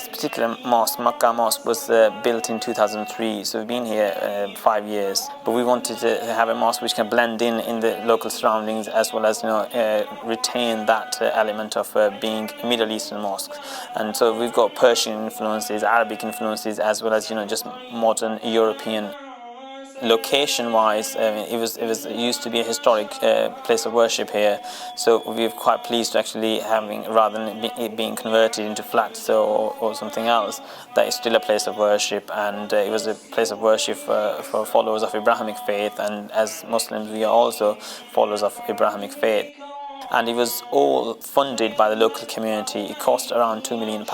This particular mosque, Makkah Mosque, was built in 2003, so we've been here 5 years. But we wanted to have a mosque which can blend in the local surroundings, as well as retain that element of being a Middle Eastern mosque. And so we've got Persian influences, Arabic influences, as well as just modern European. Location-wise, it used to be a historic place of worship here, so we're quite pleased to actually having, rather than it being converted into flats or something else, that is still a place of worship, and it was a place of worship for followers of Abrahamic faith, and as Muslims we are also followers of Abrahamic faith. And it was all funded by the local community. It cost around £2 million,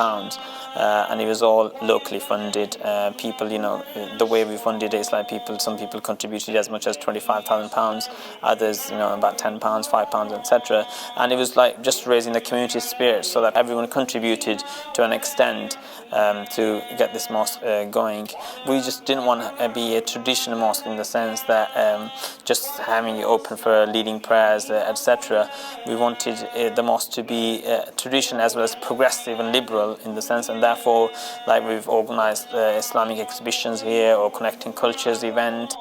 and it was all locally funded. People, the way we funded it is like some people contributed as much as £25,000, others, about £10, £5, etc. And it was like just raising the community spirit, so that everyone contributed to an extent to get this mosque going. We just didn't want to be a traditional mosque in the sense that just having it open for leading prayers, etc. We wanted the mosque to be traditional as well as progressive and liberal in the sense, and therefore, like, we've organized Islamic exhibitions here or connecting cultures event.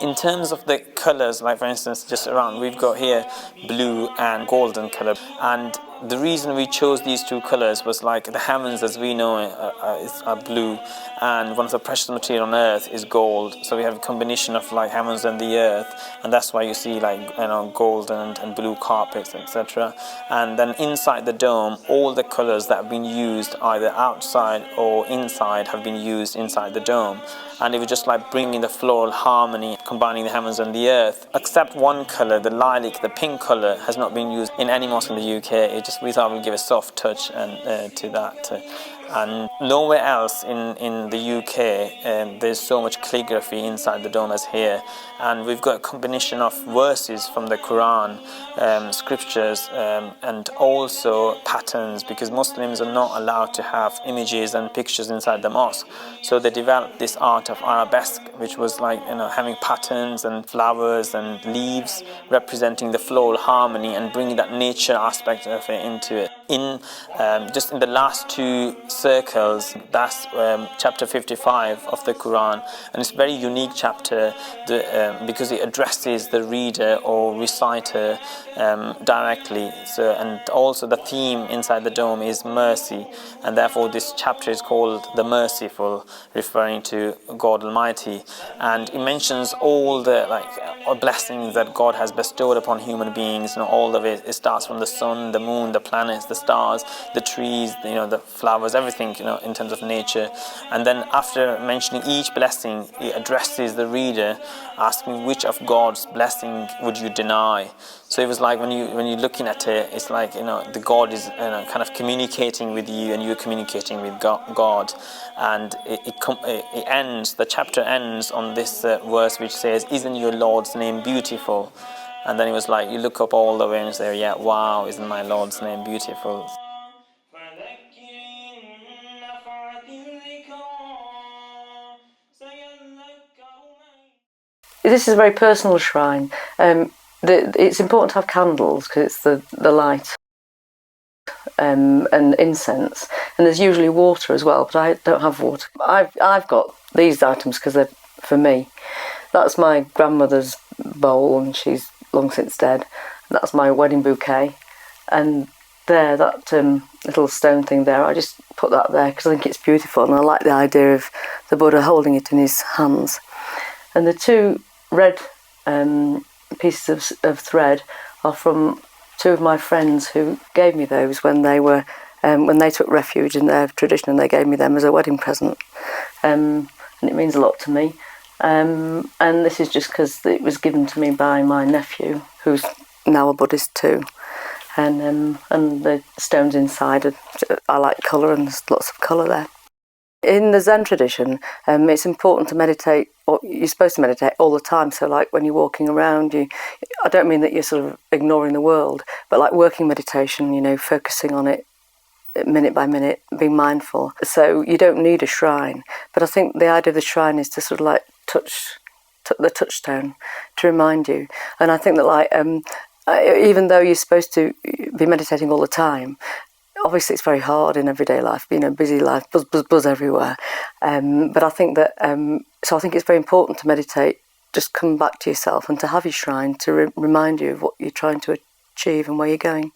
In terms of the colors, like for instance, just around, we've got here blue and golden color, and the reason we chose these two colors was like the heavens as we know are blue, and one of the precious material on earth is gold. So we have a combination of like heavens and the earth, and that's why you see like golden and blue carpets, etc. And then inside the dome, all the colors that have been used either outside or inside have been used inside the dome, and it was just like bringing the floral harmony, combining the heavens and the earth. Except one color, the lilac, the pink color, has not been used in any mosque in the UK. We thought we'd give a soft touch to that. And nowhere else in the UK there's so much calligraphy inside the dome as here. And we've got a combination of verses from the Quran, scriptures, and also patterns, because Muslims are not allowed to have images and pictures inside the mosque. So they developed this art of arabesque, which was like having patterns and flowers and leaves representing the floral harmony and bringing that nature aspect of it into it. Just in the last two circles, that's chapter 55 of the Quran, and it's a very unique chapter because it addresses the reader or reciter directly. So, and also the theme inside the dome is mercy, and therefore this chapter is called the Merciful, referring to God Almighty. And it mentions all the blessings that God has bestowed upon human beings. All of it starts from the sun, the moon, the planets, the stars, the trees, the flowers, everything, in terms of nature. And then after mentioning each blessing, it addresses the reader, asking which of God's blessing would you deny. So it was like when you're looking at it, it's like the God is kind of communicating with you, and you're communicating with God. And the chapter ends on this verse which says, "Isn't your Lord's name beautiful?" And then it was like you look up all the way and say, "Yeah, wow, isn't my Lord's name beautiful?" This is a very personal shrine. It's important to have candles because it's the light and incense, and there's usually water as well, but I don't have water. I've got these items because they're for me. That's my grandmother's bowl, and she's long since dead. That's my wedding bouquet, and there, that little stone thing there, I just put that there because I think it's beautiful, and I like the idea of the Buddha holding it in his hands. And the two red pieces of thread are from two of my friends who gave me those when they took refuge in their tradition, and they gave me them as a wedding present, and it means a lot to me. And this is just because it was given to me by my nephew, who's now a Buddhist too. And the stones inside, I like colour, and there's lots of colour there. In the Zen tradition, it's important to meditate, or you're supposed to meditate all the time. So like when you're walking around, I don't mean that you're sort of ignoring the world, but like working meditation, focusing on it minute by minute, being mindful. So you don't need a shrine, but I think the idea of the shrine is to sort of like touch the touchstone to remind you. And I think that even though you're supposed to be meditating all the time, Obviously, it's very hard in everyday life, busy life, buzz, buzz, buzz everywhere. But I think that, so I think it's very important to meditate, just come back to yourself and to have your shrine to remind you of what you're trying to achieve and where you're going.